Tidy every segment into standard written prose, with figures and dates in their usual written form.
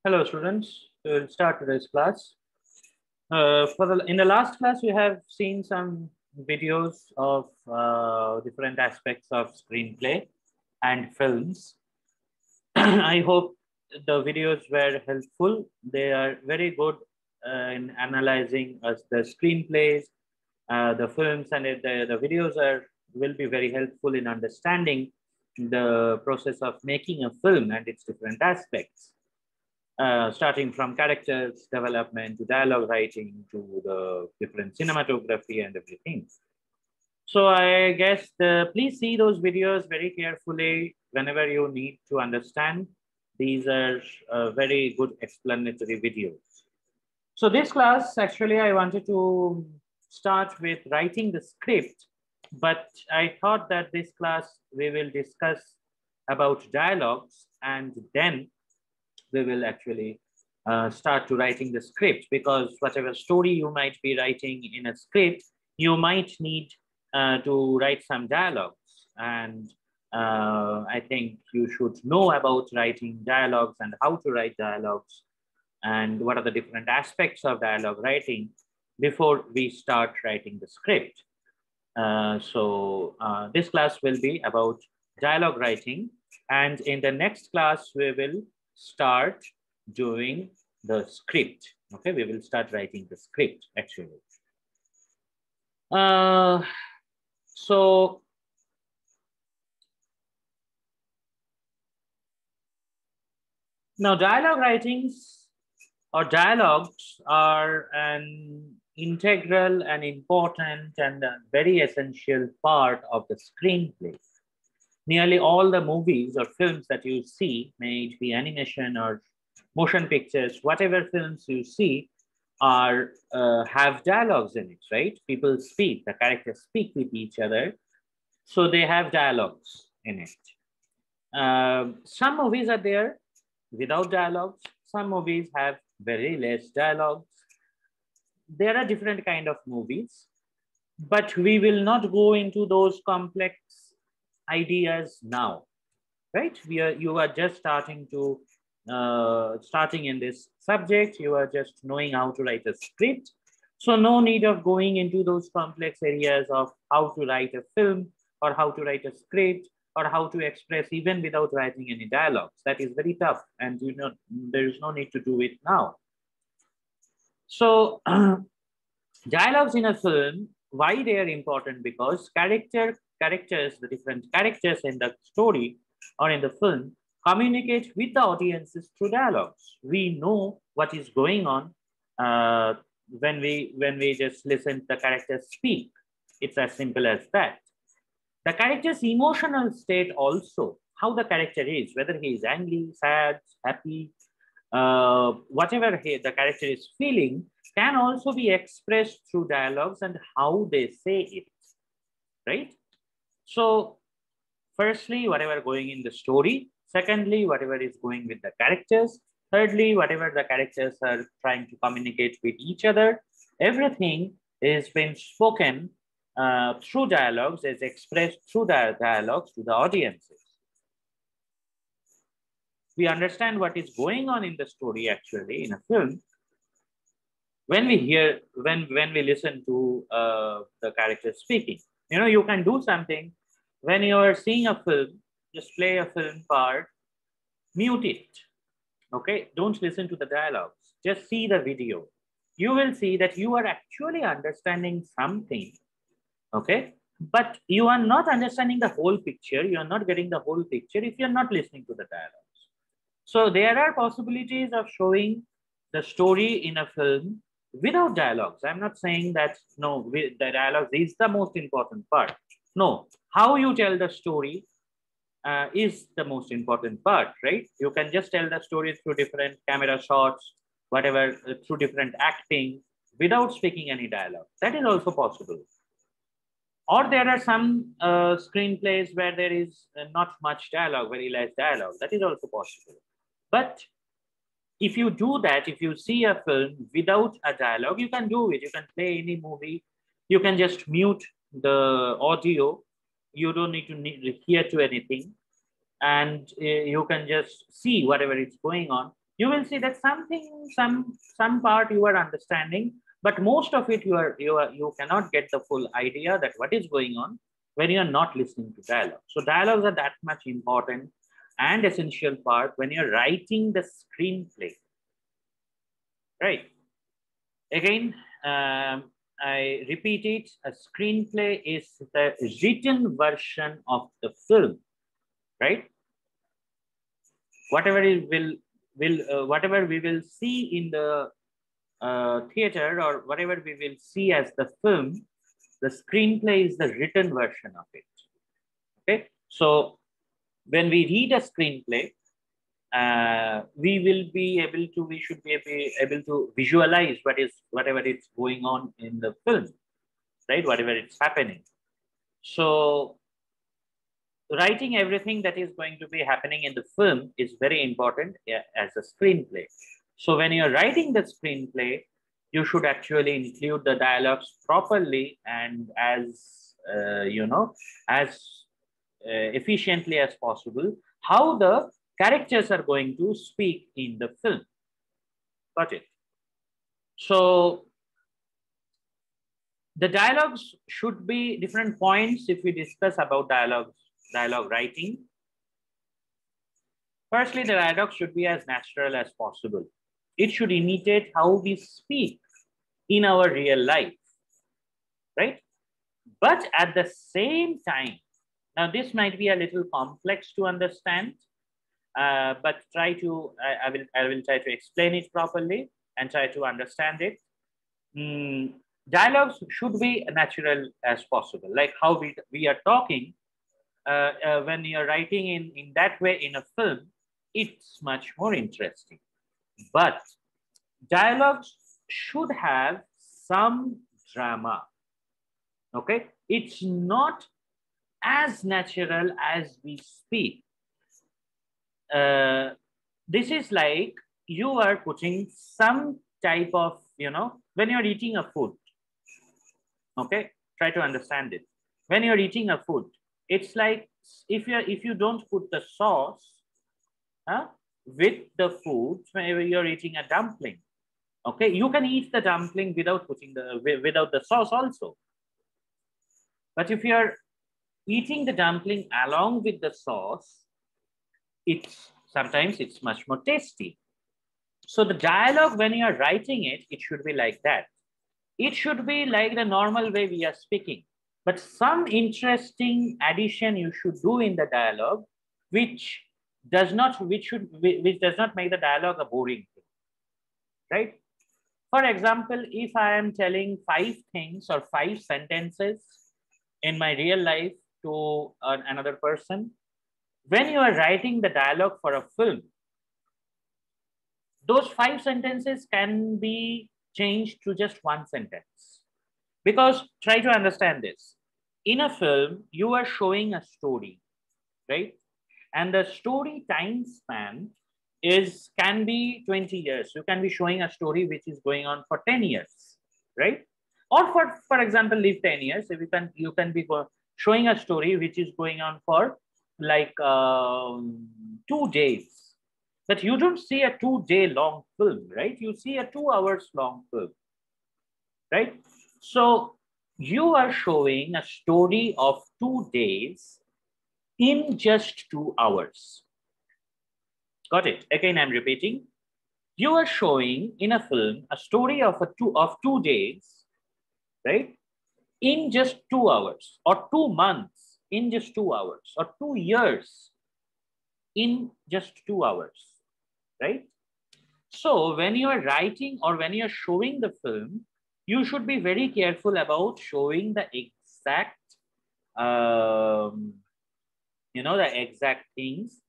Hello, students. We will start today's class. In the last class, we have seen some videos of different aspects of screenplay and films. I hope the videos were helpful. They are very good in analyzing the screenplays, the films, and the videos will be very helpful in understanding the process of making a film and its different aspects. Starting from characters development to dialogue writing to the different cinematography and everything. So I guess please see those videos very carefully whenever you need to understand. These are very good explanatory videos. So this class, actually, I wanted to start with writing the script, but I thought that this class we will discuss about dialogues and then we will actually start to writing the script, because whatever story you might be writing in a script, you might need to write some dialogues. And I think you should know about writing dialogues and how to write dialogues and what are the different aspects of dialogue writing before we start writing the script. So this class will be about dialogue writing, and in the next class we will start doing the script. Okay, we will start writing the script actually. So now dialogue writings or dialogues are an integral and important and a very essential part of the screenplay. Nearly all the movies or films that you see, may it be animation or motion pictures, whatever films you see are have dialogues in it, right? People speak, the characters speak with each other. So they have dialogues in it. Some movies are there without dialogues. Some movies have very less dialogues. There are different kind of movies, but we will not go into those complex ideas now, right? You are just starting in this subject. You are just knowing how to write a script. So no need of going into those complex areas of how to write a film or how to write a script or how to express even without writing any dialogues. That is very tough, and there is no need to do it now. So dialogues in a film, why they are important? Because characters, the different characters in the story or in the film communicate with the audiences through dialogues. We know what is going on when we just listen to the characters speak. It's as simple as that. The character's emotional state also, how the character is, whether he is angry, sad, happy, whatever the character is feeling, can also be expressed through dialogues and how they say it, right? So firstly, whatever going in the story. Secondly, whatever is going with the characters. Thirdly, whatever the characters are trying to communicate with each other. Everything is being spoken through dialogues, is expressed through the dialogues to the audiences. We understand what is going on in the story actually in a film when we listen to the characters speaking. You can do something when you are seeing a film. Just play a film part, mute it. Okay, don't listen to the dialogues, just see the video. You will see that you are actually understanding something. Okay, but you are not understanding the whole picture. You are not getting the whole picture if you're not listening to the dialogues. So there are possibilities of showing the story in a film without dialogues. I'm not saying that no, the dialogues is the most important part. No, how you tell the story is the most important part, right? You can just tell the story through different camera shots, whatever, through different acting, without speaking any dialogue. That is also possible. Or there are some screenplays where there is not much dialogue, very less dialogue. That is also possible. But if you do that, if you see a film without a dialogue, you can do it. You can play any movie. You can just mute the audio. You don't need to hear to anything. And you can just see whatever is going on. you will see that some part you are understanding, but most of it you cannot get the full idea that what is going on when you are not listening to dialogue. So dialogues are that much important and essential part when you're writing the screenplay, right? Again, I repeat it, a screenplay is the written version of the film, right? Whatever whatever we will see in the theater, or whatever we will see as the film, the screenplay is the written version of it. Okay, so when we read a screenplay, we should be able to visualize whatever is going on in the film, right? Whatever it's happening. So writing everything that is going to be happening in the film is very important as a screenplay. So when you're writing the screenplay, you should actually include the dialogues properly and as as efficiently as possible, how the characters are going to speak in the film. Got it? So the dialogues should be different points if we discuss about dialogue writing. Firstly, the dialogue should be as natural as possible. It should imitate how we speak in our real life, right? But at the same time, now this might be a little complex to understand, but I will try to explain it properly and try to understand it. Dialogues should be natural as possible, like how we are talking. When you're writing in that way in a film, it's much more interesting. But dialogues should have some drama. Okay, it's not as natural as we speak. This is like you are putting some type of, when you're eating a food. Okay, try to understand it. When you're eating a food, it's like if you don't put the sauce with the food, whenever you're eating a dumpling. Okay, you can eat the dumpling without without the sauce also. But if you're eating the dumpling along with the sauce, sometimes it's much more tasty. So the dialogue, when you're writing it, it should be like that. It should be like the normal way we are speaking. But some interesting addition you should do in the dialogue, which does not make the dialogue a boring thing, right? For example, if I am telling 5 things or 5 sentences in my real life to another person, when you are writing the dialogue for a film, those 5 sentences can be changed to just 1 sentence. Because try to understand this. In a film, you are showing a story, right? And the story time span can be 20 years. You can be showing a story which is going on for 10 years, right? Or for example, leave 10 years. If you can be showing a story which is going on for like 2 days. But you don't see a 2-day long film, right? You see a 2 hours long film, right? So you are showing a story of 2 days in just 2 hours. Got it? Again, I'm repeating. You are showing in a film a story of 2 days, right? In just 2 hours, or 2 months in just 2 hours, or 2 years in just 2 hours, right? So when you are writing or when you are showing the film, you should be very careful about showing the exact, the exact things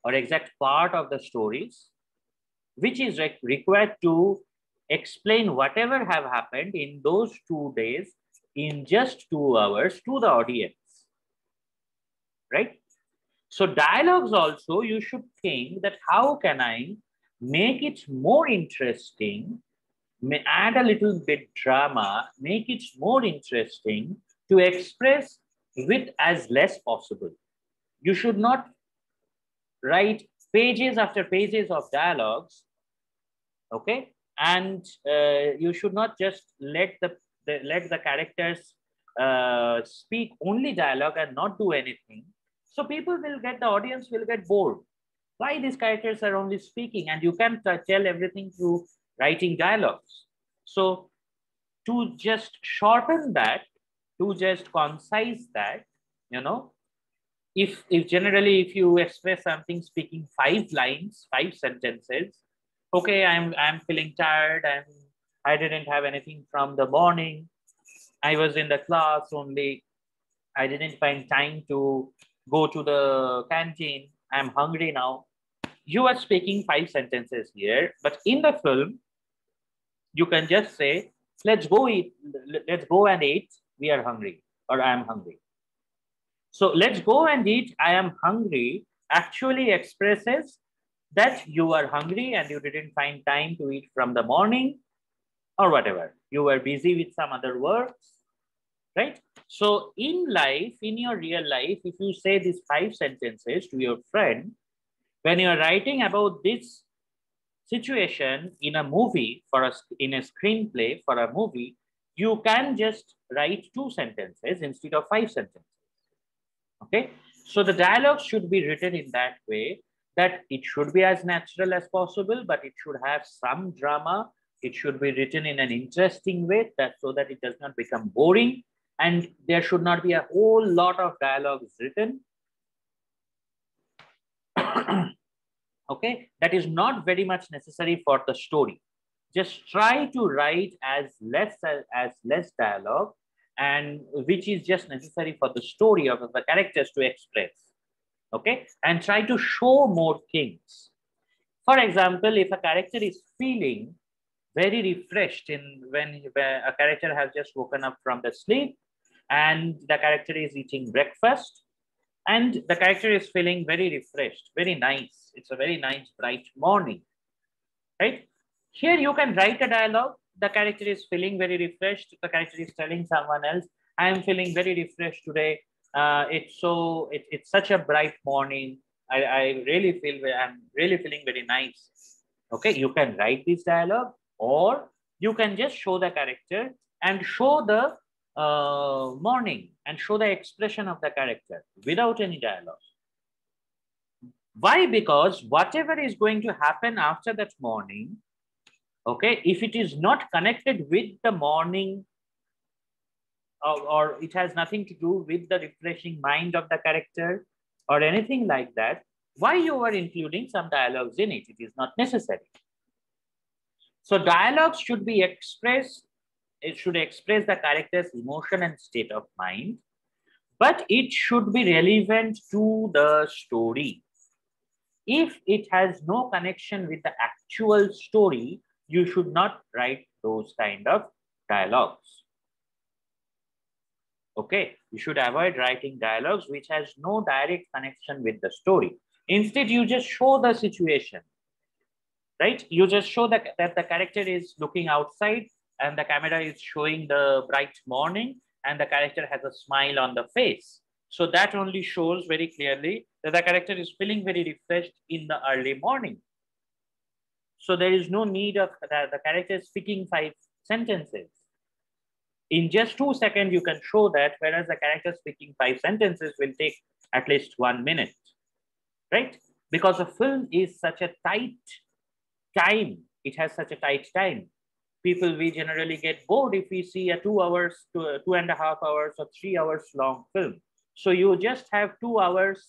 or exact part of the stories, which is required to explain whatever have happened in those 2 days in just 2 hours to the audience, right? So dialogues also, you should think that how can I make it more interesting, add a little bit drama, make it more interesting to express with as less possible. You should not write pages after pages of dialogues Okay, and you should not just let the characters speak only dialogue and not do anything. So people will get, the audience will get bored. Why these characters are only speaking, and you can tell everything through writing dialogues. So to just shorten that, to just concise that, you know, if generally if you express something speaking 5 lines, 5 sentences, okay, I'm feeling tired and I didn't have anything from the morning, I was in the class only, I didn't find time to go to the canteen, I'm hungry now. You are speaking 5 sentences here, but in the film you can just say, let's go eat, let's go and eat, we are hungry, or I am hungry. So let's go and eat, I am hungry actually expresses that you are hungry and you didn't find time to eat from the morning or whatever. You were busy with some other works, right? So in life, in your real life, if you say these 5 sentences to your friend, when you're writing about this situation in a movie, in a screenplay for a movie, you can just write 2 sentences instead of 5 sentences. Okay, so the dialogue should be written in that way that it should be as natural as possible, but it should have some drama. It should be written in an interesting way, that so that it does not become boring, and there should not be a whole lot of dialogues written. Okay, that is not very much necessary for the story. Just try to write as less dialogue, and which is just necessary for the story of the characters to express. Okay, and try to show more things. For example, if a character is feeling very refreshed when a character has just woken up from the sleep and the character is eating breakfast and the character is feeling very refreshed, very nice. It's a very nice, bright morning, right? Here you can write a dialogue. The character is feeling very refreshed. The character is telling someone else, I am feeling very refreshed today. It's such a bright morning. I really feel, I'm really feeling very nice. Okay, you can write this dialogue, or you can just show the character and show the morning and show the expression of the character without any dialogue. Why? Because whatever is going to happen after that morning, okay, if it is not connected with the morning, or it has nothing to do with the refreshing mind of the character or anything like that, why you are including some dialogues in it? It is not necessary. So dialogues should be expressed, it should express the character's emotion and state of mind, but it should be relevant to the story. If it has no connection with the actual story, you should not write those kind of dialogues. Okay, you should avoid writing dialogues which has no direct connection with the story. Instead, you just show the situation, right? You just show that the character is looking outside and the camera is showing the bright morning and the character has a smile on the face. So that only shows very clearly that the character is feeling very refreshed in the early morning. So there is no need of the character speaking 5 sentences. In just 2 seconds, you can show that, whereas the character speaking 5 sentences will take at least 1 minute, right? Because a film is such a tight time. It has such a tight time. People, we generally get bored if we see a 2 hours to 2.5 hours or 3 hours long film. So you just have 2 hours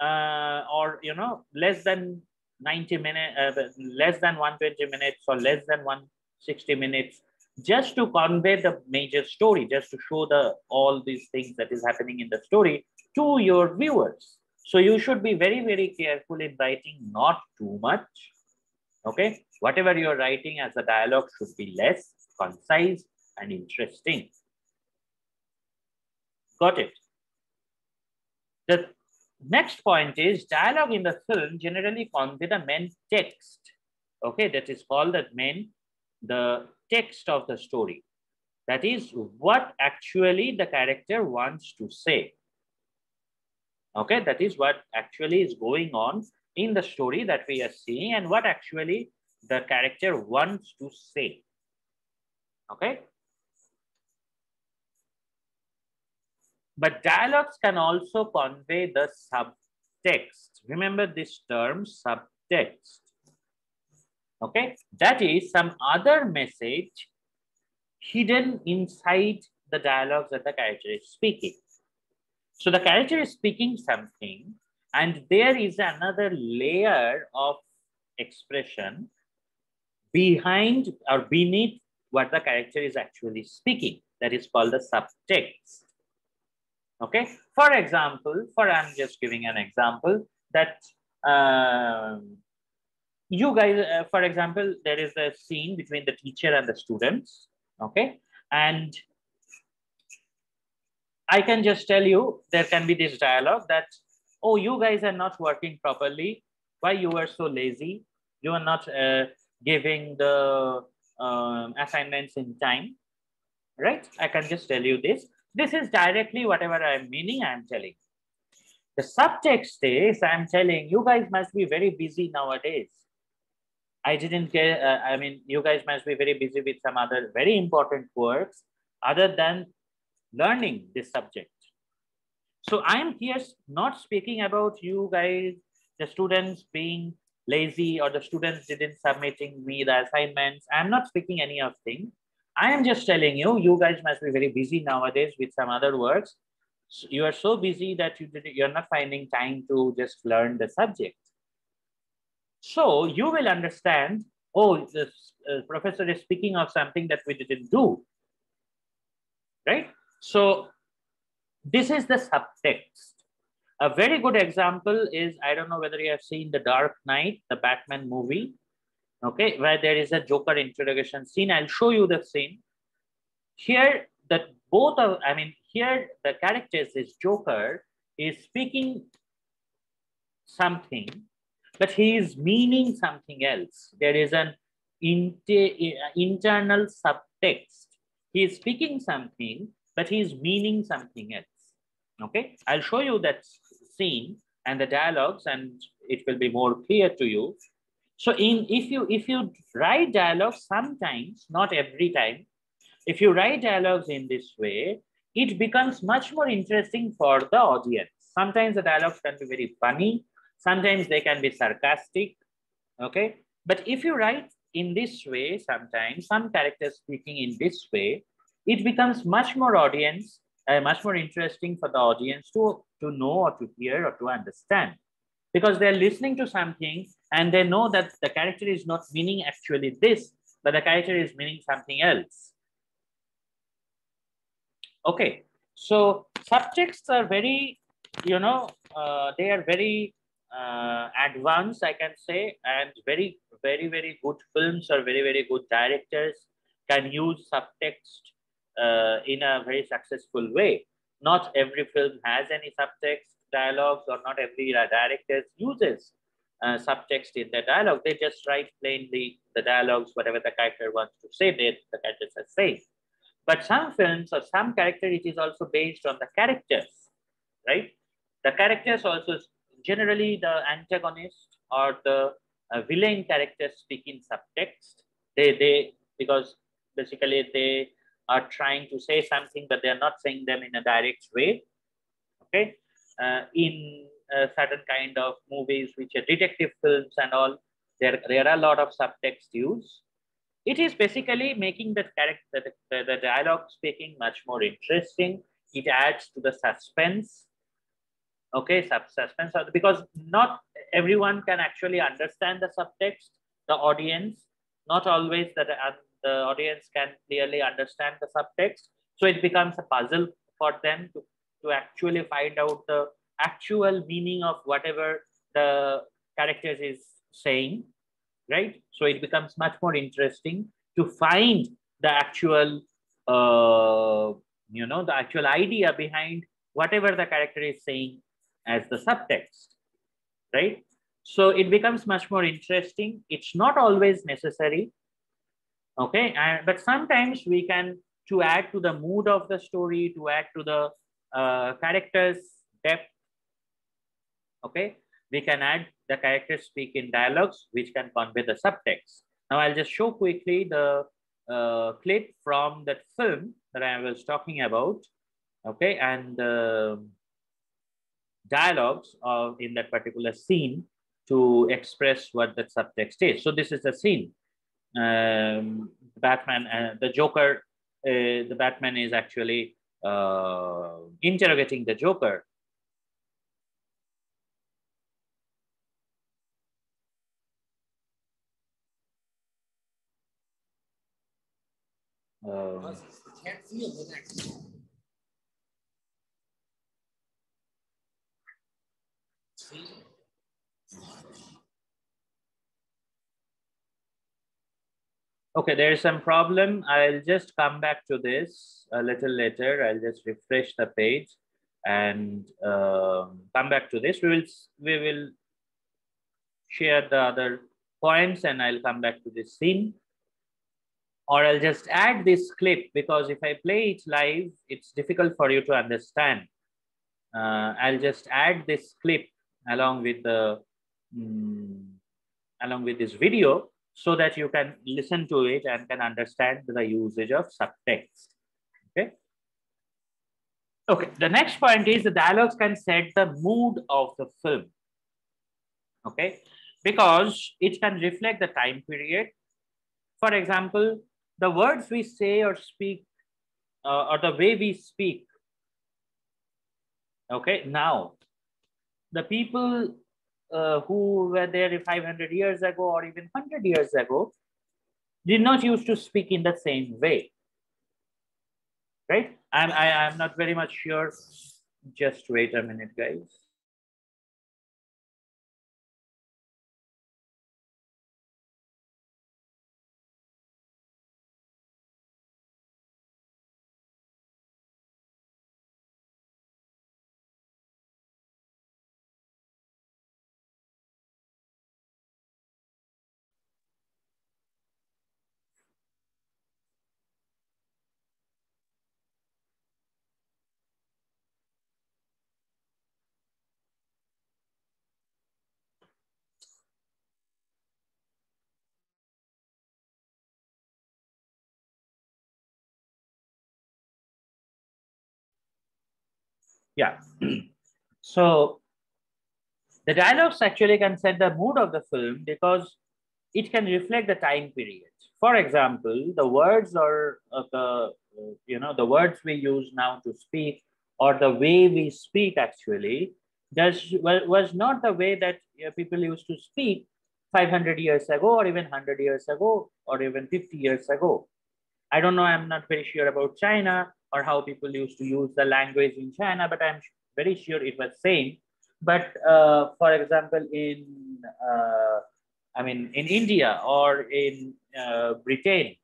or, you know, less than 90 minutes, less than 120 minutes or less than 160 minutes, just to convey the major story, just to show all these things that is happening in the story to your viewers. So you should be very, very careful in writing not too much. Okay, whatever you're writing as a dialogue should be less, concise, and interesting. Got it? The next point is dialogue in the film generally convey the main text. Okay, that is called the text of the story. That is what actually the character wants to say. Okay, that is what actually is going on in the story that we are seeing and what actually the character wants to say. Okay. But dialogues can also convey the subtext. Remember this term, subtext. Okay, that is some other message hidden inside the dialogues that the character is speaking. So the character is speaking something, and there is another layer of expression behind or beneath what the character is actually speaking. That is called the subtext. Okay, for example, I'm just giving an example that you guys, for example, there is a scene between the teacher and the students. Okay, and I can just tell you there can be this dialogue that, oh, you guys are not working properly. Why you are so lazy? You are not giving the assignments in time, right? I can just tell you this. This is directly whatever I'm meaning, I'm telling. The subtext is I'm telling you guys must be very busy nowadays. I didn't get, I mean, you guys must be very busy with some other very important works other than learning this subject. So I'm here not speaking about you guys, the students being lazy or the students didn't submitting me the assignments. I'm not speaking any of things. I am just telling you, you guys must be very busy nowadays with some other works. So you are so busy that you're not finding time to just learn the subject. So you will understand, oh, the professor is speaking of something that we didn't do, right? So this is the subtext. A very good example is, I don't know whether you have seen The Dark Knight, the Batman movie, okay, where there is a Joker interrogation scene. I'll show you the scene. Here, here the characters, this Joker is speaking something, but he is meaning something else. There is an internal subtext. He is speaking something, but he is meaning something else. Okay, I'll show you that scene and the dialogues, and it will be more clear to you. So, if you write dialogues, sometimes, not every time, if you write dialogues in this way, it becomes much more interesting for the audience. Sometimes the dialogues can be very funny, sometimes they can be sarcastic. Okay, but if you write in this way, sometimes some characters speaking in this way, it becomes much more much more interesting for the audience to know or to hear or to understand, because they're listening to something and they know that the character is not meaning actually this, but the character is meaning something else. Okay, so subjects are very, they are very advanced, I can say, and very, very, very good films or very, very good directors can use subtext in a very successful way. Not every film has any subtext dialogues, or not every director uses subtext in the dialogue. They just write plainly the dialogues, whatever the character wants to say, the characters are saying. But some films or some character, it is also based on the characters, right? The characters also, generally the antagonist or the villain characters speak in subtext. Because basically they are trying to say something, but they are not saying them in a direct way. Okay, in certain kind of movies, which are detective films and all, there are a lot of subtext used. It is basically making the character, the dialogue speaking much more interesting. It adds to the suspense. Okay, suspense, because not everyone can actually understand the subtext. The audience, not always that the audience can clearly understand the subtext. So it becomes a puzzle for them to actually find out the actual meaning of whatever the characters is saying, right? So it becomes much more interesting to find the actual, the actual idea behind whatever the character is saying as the subtext, right? So it becomes much more interesting. It's not always necessary, okay? But sometimes we can, to add to the mood of the story, to add to the character's depth, okay? We can add the characters speak in dialogues, which can convey the subtext. Now I'll just show quickly the clip from that film that I was talking about. Okay, and dialogues in that particular scene to express what that subtext is. So this is the scene. Batman, the Joker, the Batman is actually interrogating the Joker. Can't feel the next. Okay, there is some problem. I'll just come back to this a little later. I'll just refresh the page and come back to this. We will share the other points and I'll come back to this scene. Or I'll just add this clip because if I play it live, it's difficult for you to understand. I'll just add this clip along with the along with this video so that you can listen to it and can understand the usage of subtext. Okay. Okay. The next point is the dialogues can set the mood of the film. Okay, because it can reflect the time period. For example, the words we say or speak or the way we speak. Okay, now the people who were there 500 years ago or even 100 years ago did not used to speak in the same way, right? I'm not very much sure. Just wait a minute, guys. Yeah. So the dialogues actually can set the mood of the film because it can reflect the time period. For example, the words or the words we use now to speak or the way we speak actually was not the way that people used to speak 500 years ago or even 100 years ago or even 50 years ago. I don't know, I'm not very sure about China or how people used to use the language in China, but I'm very sure it was same. But for example, in India or in Britain,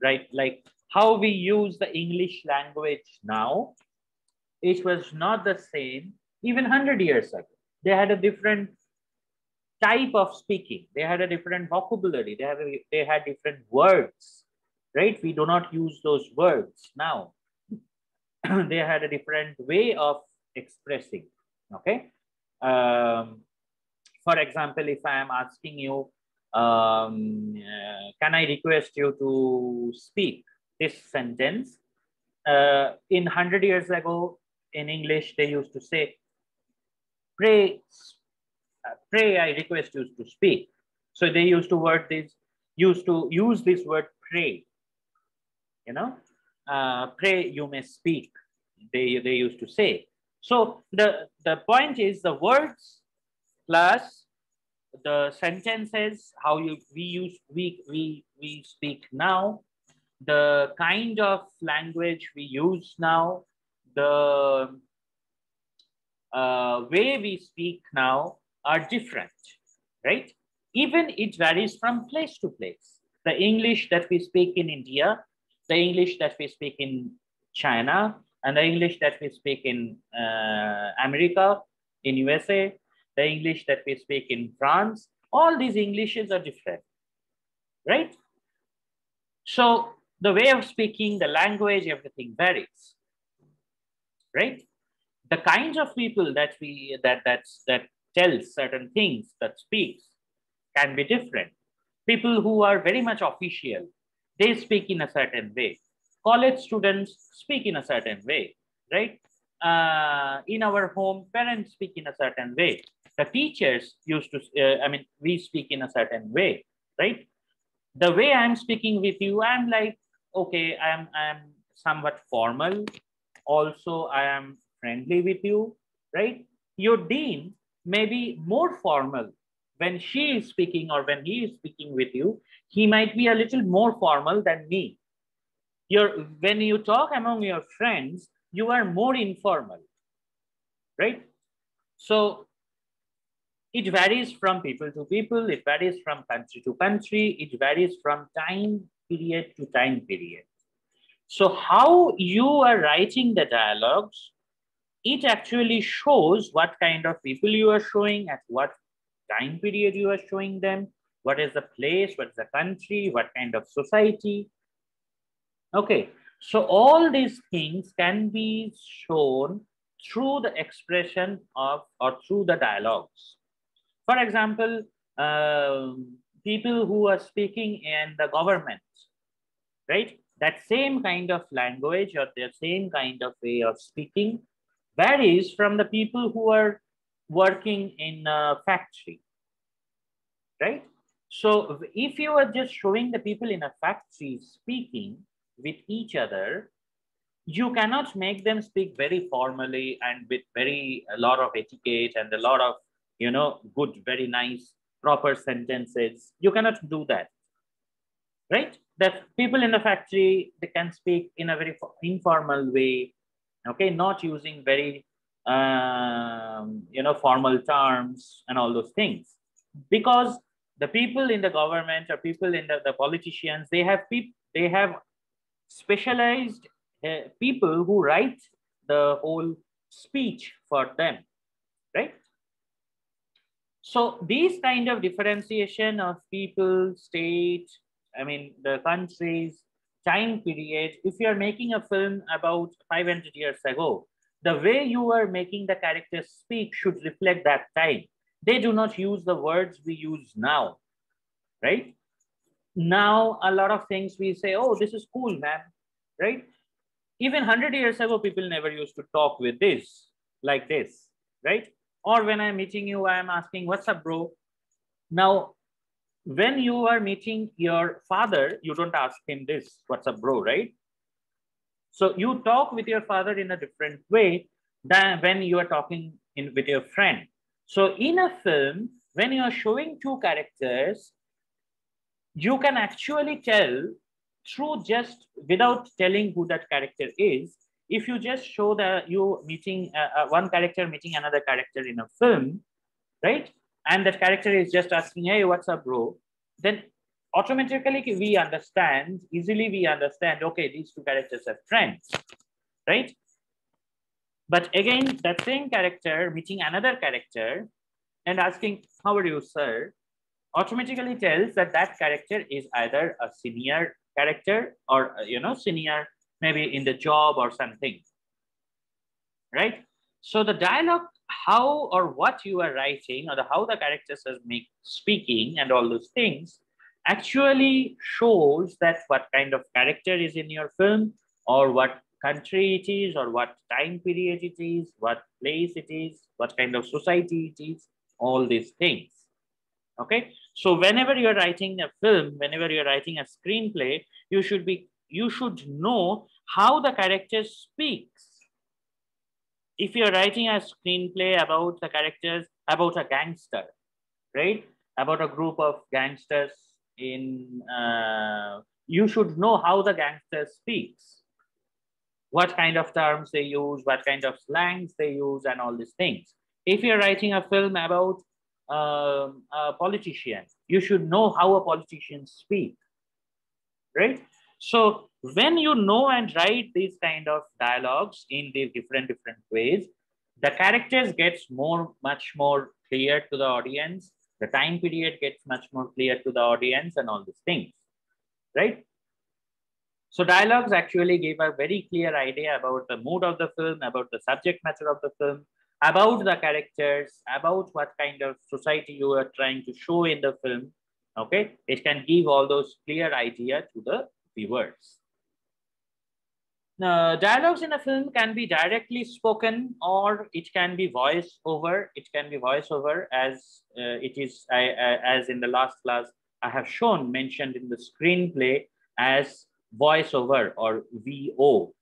right? Like how we use the English language now, it was not the same even 100 years ago. They had a different type of speaking. They had a different vocabulary. They had different words, right? We do not use those words now. They had a different way of expressing. Okay. For example, if I am asking you, can I request you to speak this sentence? In 100 years ago, in English, they used to say, pray, pray, I request you to speak. So they used to use this word pray. Pray, you may speak. They used to say. So the point is the words plus the sentences, how we speak now, the kind of language we use now, the way we speak now are different, right? Even it varies from place to place. The English that we speak in India, the English that we speak in China, and the English that we speak in America, in USA, the English that we speak in France, all these Englishes are different, right? So the way of speaking, the language, everything varies, right? The kinds of people that that tell certain things, that speaks, can be different. People who are very much official, they speak in a certain way. College students speak in a certain way, right? In our home, parents speak in a certain way. The teachers used to, we speak in a certain way, right? The way I'm speaking with you, I'm like, okay, I'm somewhat formal. Also, I am friendly with you, right? Your dean may be more formal when she is speaking or when he is speaking with you. He might be a little more formal than me. When you talk among your friends, you are more informal, right? So it varies from people to people, it varies from country to country, it varies from time period to time period. So how you are writing the dialogues, it actually shows what kind of people you are showing, at what time period you are showing them, what is the place, what is the country, what kind of society. Okay, so all these things can be shown through the expression of or through the dialogues. For example, people who are speaking in the government, right? That same kind of language or the same kind of way of speaking varies from the people who are working in a factory, right? So if you are just showing the people in a factory speaking with each other, you cannot make them speak very formally and with a lot of etiquette and a lot of, good, very nice, proper sentences. You cannot do that, right? That people in the factory, they can speak in a very informal way, okay, not using very, formal terms and all those things, because the people in the government or people in the politicians, they have specialized people who write the whole speech for them, right? So these kind of differentiation of people, state, the countries, time period, if you are making a film about 500 years ago, the way you are making the characters speak should reflect that time. They do not use the words we use now, right? Now, a lot of things we say, oh, this is cool, man, right? Even 100 years ago, people never used to talk with this, like this, right? Or when I'm meeting you, I'm asking, what's up, bro? Now, when you are meeting your father, you don't ask him this, what's up, bro, right? So you talk with your father in a different way than when you are talking with your friend. So in a film, when you are showing two characters, you can actually tell through just without telling who that character is. If you just show that you meeting one character meeting another character in a film, right? And that character is just asking, hey, what's up, bro? Then automatically we understand, okay, these two characters are friends, right? But again, that same character meeting another character and asking, how are you, sir? Automatically tells that that character is either a senior character or, senior maybe in the job or something, right? So the dialogue, how or what you are writing, or how the characters are speaking and all those things, actually shows that what kind of character is in your film, or what country it is, or what time period it is, what place it is, what kind of society it is, all these things. Okay, so whenever you're writing a film, whenever you're writing a screenplay, you should know how the character speaks. If you're writing a screenplay about the characters, about a gangster, right? About a group of gangsters you should know how the gangster speaks, what kind of terms they use, what kind of slangs they use, and all these things. If you're writing a film about a politician, you should know how a politician speak, right? So when you know and write these kind of dialogues in these different ways, the characters gets much more clear to the audience. The time period gets much more clear to the audience, and all these things, right? So dialogues actually give a very clear idea about the mood of the film, about the subject matter of the film, about the characters, about what kind of society you are trying to show in the film. Okay, it can give all those clear idea to the viewers. Dialogues in a film can be directly spoken or it can be voice over. It can be voice over as it is, as in the last class, I have shown mentioned in the screenplay as voice over or VO.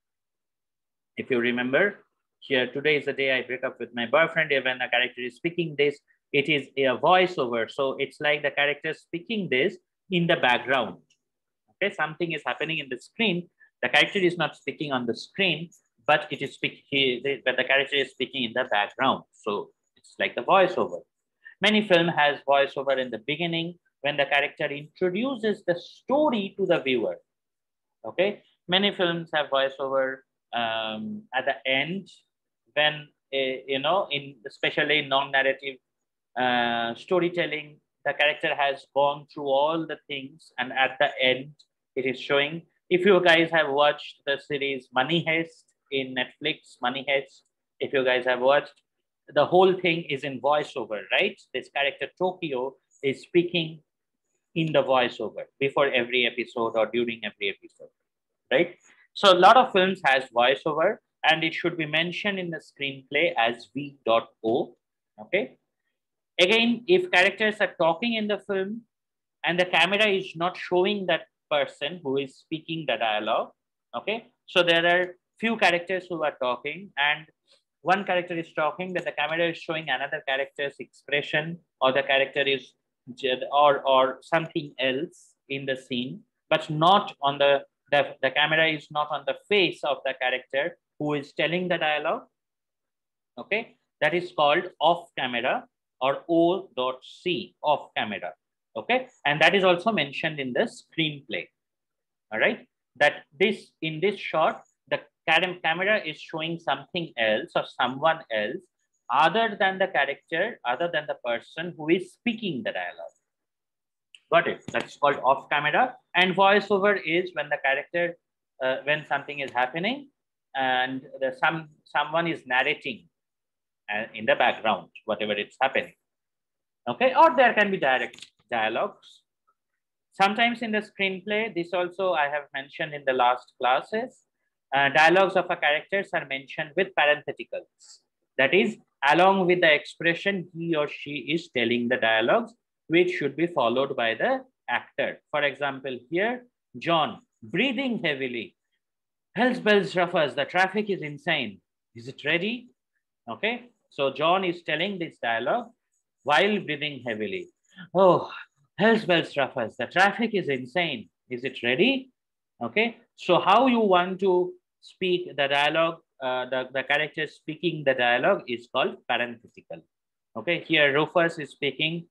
If you remember, here today is the day I break up with my boyfriend. When a character is speaking this, it is a voiceover. So it's like the character speaking this in the background. Okay, something is happening in the screen. The character is not speaking on the screen, but it is speaking. But the character is speaking in the background. So it's like the voiceover. Many film has voiceover in the beginning when the character introduces the story to the viewer. Okay, many films have voiceover at the end when you know, in especially non-narrative storytelling, the character has gone through all the things, and at the end, it is showing. If you guys have watched the series Money Heist in Netflix, Money Heist, if you guys have watched, the whole thing is in voiceover, right? This character Tokyo is speaking in the voiceover before every episode or during every episode, right? So a lot of films has voiceover, and it should be mentioned in the screenplay as V.O. Okay. Again, if characters are talking in the film and the camera is not showing that person who is speaking the dialogue, okay, so there are few characters who are talking and one character is talking, that the camera is showing another character's expression, or the character is or something else in the scene, but not on the camera is not on the face of the character who is telling the dialogue. Okay, that is called off camera or O.C, off camera. Okay, and that is also mentioned in the screenplay. All right, that this in this shot the camera is showing something else or someone else other than the character, other than the person who is speaking the dialogue. Got it? That's called off camera. And voiceover is when the character, when something is happening and someone is narrating in the background, whatever it's happening. Okay, or there can be direct dialogues. Sometimes in the screenplay, this also I have mentioned in the last classes, dialogues of a characters are mentioned with parentheticals. That is, along with the expression he or she is telling the dialogues, which should be followed by the actor. For example, here, John, breathing heavily. Hells bells ruffles, the traffic is insane. Is it ready? Okay, so John is telling this dialogue while breathing heavily. Oh, hells bells ruffles, the traffic is insane. Is it ready? Okay, so how you want to speak the dialogue, the character speaking the dialogue is called parenthetical. Okay, here Rufus is speaking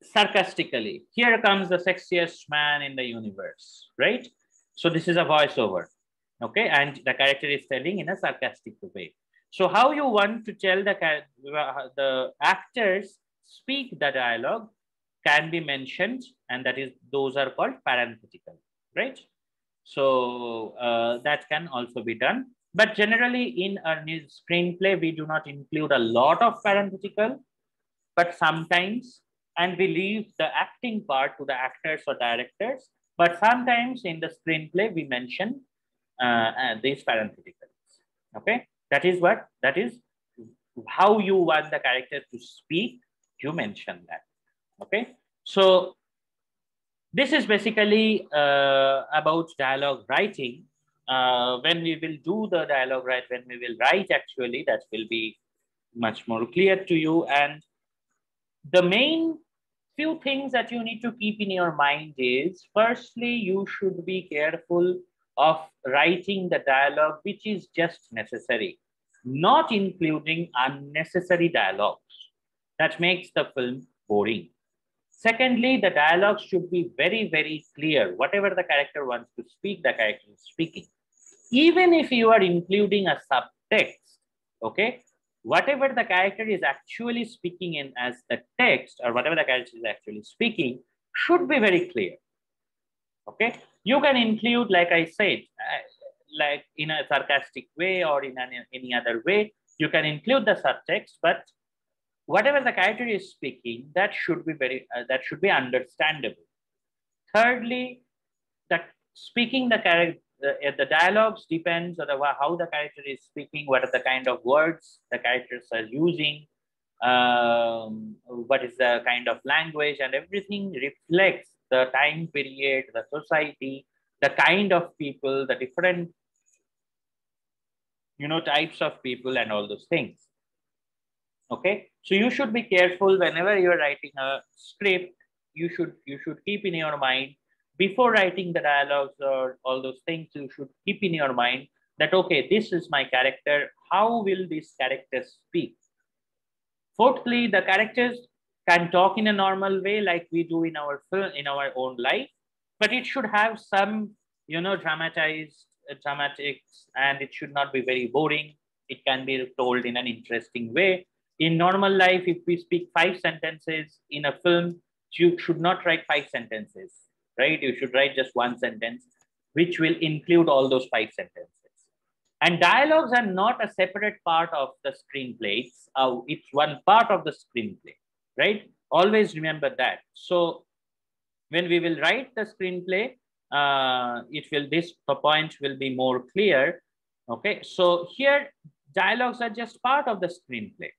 sarcastically. Here comes the sexiest man in the universe, right? So this is a voiceover. Okay, and the character is telling in a sarcastic way. So how you want to tell the actors speak the dialogue can be mentioned, and that is, those are called parenthetical, right? So that can also be done. But generally in a screenplay, we do not include a lot of parenthetical, but sometimes, and we leave the acting part to the actors or directors, but sometimes in the screenplay, we mention these parentheticals. Okay, that is how you want the character to speak, you mention that. Okay, so this is basically about dialogue writing. When we will do the dialogue when we will write, actually, that will be much more clear to you. And the main few things that you need to keep in your mind is, firstly, you should be careful of writing the dialogue which is just necessary, not including unnecessary dialogues that makes the film boring. Secondly, the dialogue should be very, very clear. Whatever the character wants to speak, the character is speaking. Even if you are including a subtext, okay, whatever the character is actually speaking in as the text, or whatever the character is actually speaking, should be very clear. Okay, you can include, like I said, like in a sarcastic way or in any other way, you can include the subtext, but whatever the character is speaking, that should be that should be understandable. Thirdly, that speaking the character, the dialogues depends on how the character is speaking, what are the kind of words the characters are using, what is the kind of language, and everything reflects the time period, the society, the kind of people, the different types of people, and all those things. Okay, so you should be careful whenever you're writing a script. You should keep in your mind before writing the dialogues or all those things. You should keep in your mind that okay, this is my character. How will this character speak? Fourthly, the characters can talk in a normal way like we do in our film, in our own life, but it should have some, dramatized dramatics, and it should not be very boring. It can be told in an interesting way. In normal life, if we speak 5 sentences in a film, you should not write 5 sentences, right? You should write just one sentence, which will include all those 5 sentences. And dialogues are not a separate part of the screenplay. It's one part of the screenplay, right? Always remember that. So when we will write the screenplay, this point will be more clear. Okay, so here dialogues are just part of the screenplay,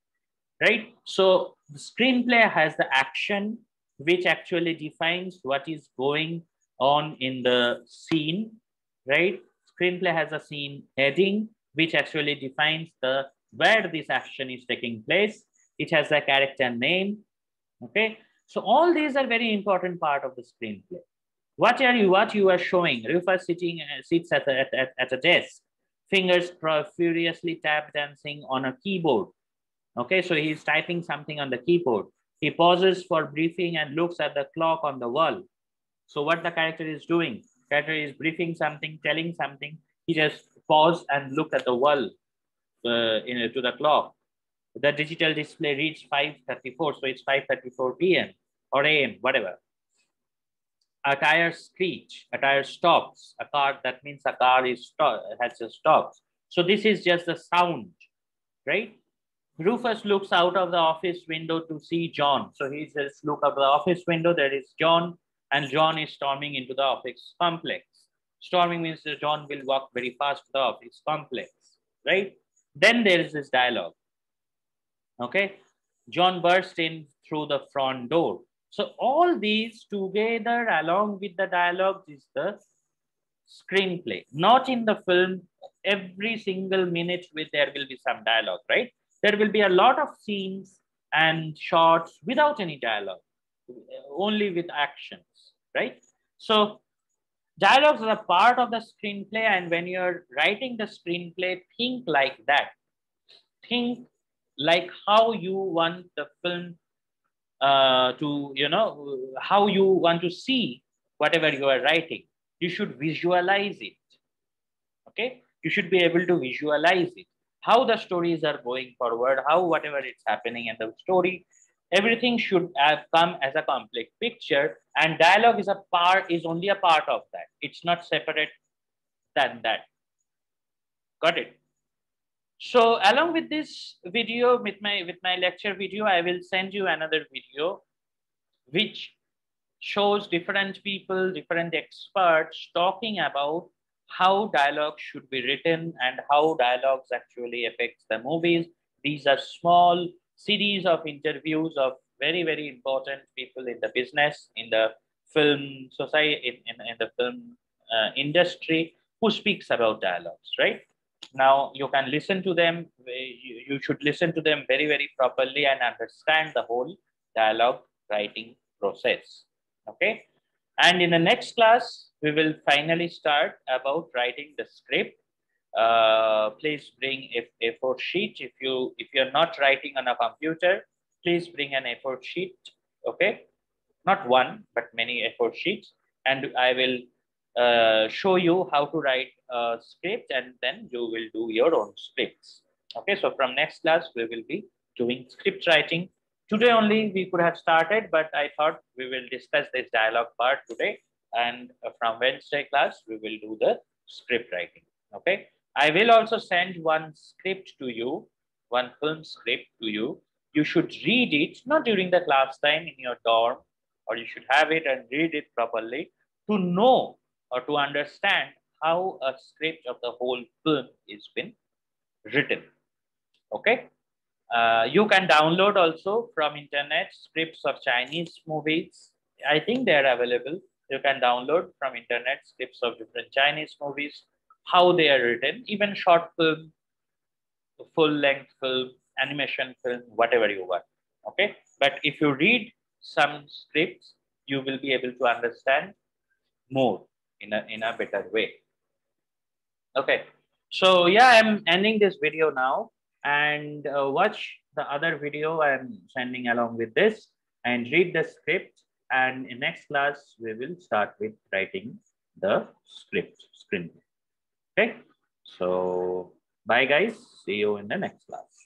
right? So the screenplay has the action, which actually defines what is going on in the scene, right? Screenplay has a scene heading, which actually defines the where this action is taking place. It has a character name. Okay, so all these are very important part of the screenplay. What you are showing? Rufus sits at a desk, fingers furiously tap dancing on a keyboard. Okay, so he's typing something on the keyboard. He pauses for briefing and looks at the clock on the wall. So what the character is doing? Character is briefing something, telling something. He just paused and looked at the wall, to the clock. The digital display reads 5:34, so it's 5:34 p.m. or a.m., whatever. A tire screech, a tire stops, a car, that means a car has just stopped. So this is just the sound, right? Rufus looks out of the office window to see John. So he says, look out the office window, there is John, and John is storming into the office complex. Storming means that John will walk very fast to the office complex, right? Then there is this dialogue. Okay, John burst in through the front door. So all these together, along with the dialogue, is the screenplay. Not in the film, every single minute with there will be some dialogue, right? There will be a lot of scenes and shots without any dialogue, only with actions, right? So dialogues are a part of the screenplay, and when you're writing the screenplay, think like that. Think like how you want the film how you want to see whatever you are writing. You should visualize it. Okay, you should be able to visualize it, how the stories are going forward, how whatever is happening in the story, everything should have come as a complete picture, and dialogue is only a part of that. It's not separate than that. Got it? So along with this video, with my lecture video, I will send you another video which shows different people, different experts talking about how dialogue should be written and how dialogues actually affects the movies. These are small series of interviews of very, very important people in the business, in the film society, in the film industry, who speaks about dialogues, right? Now you can listen to them. You should listen to them very, very properly and understand the whole dialogue writing process. Okay. And in the next class, we will finally start about writing the script. Please bring a A4 sheet. If you're not writing on a computer, please bring an A4 sheet. Okay. Not one, but many A4 sheets. And I will show you how to write a script, and then you will do your own scripts. Okay, so from next class, we will be doing script writing. Today only we could have started, but I thought we will discuss this dialogue part today. And from Wednesday class, we will do the script writing. Okay, I will also send one script to you, one film script to you, you should read it, not during the class time in your dorm, or you should have it and read it properly to know or to understand how a script of the whole film is been written. Okay. You can download also from internet scripts of Chinese movies. I think they are available. You can download from internet scripts of different Chinese movies, how they are written, even short film, full length film, animation film, whatever you want. Okay. But if you read some scripts, you will be able to understand more in a better way. Okay. So yeah, I'm ending this video now, and watch the other video I'm sending along with this and read the script. And in next class, we will start with writing the screenplay. Okay. So bye guys. See you in the next class.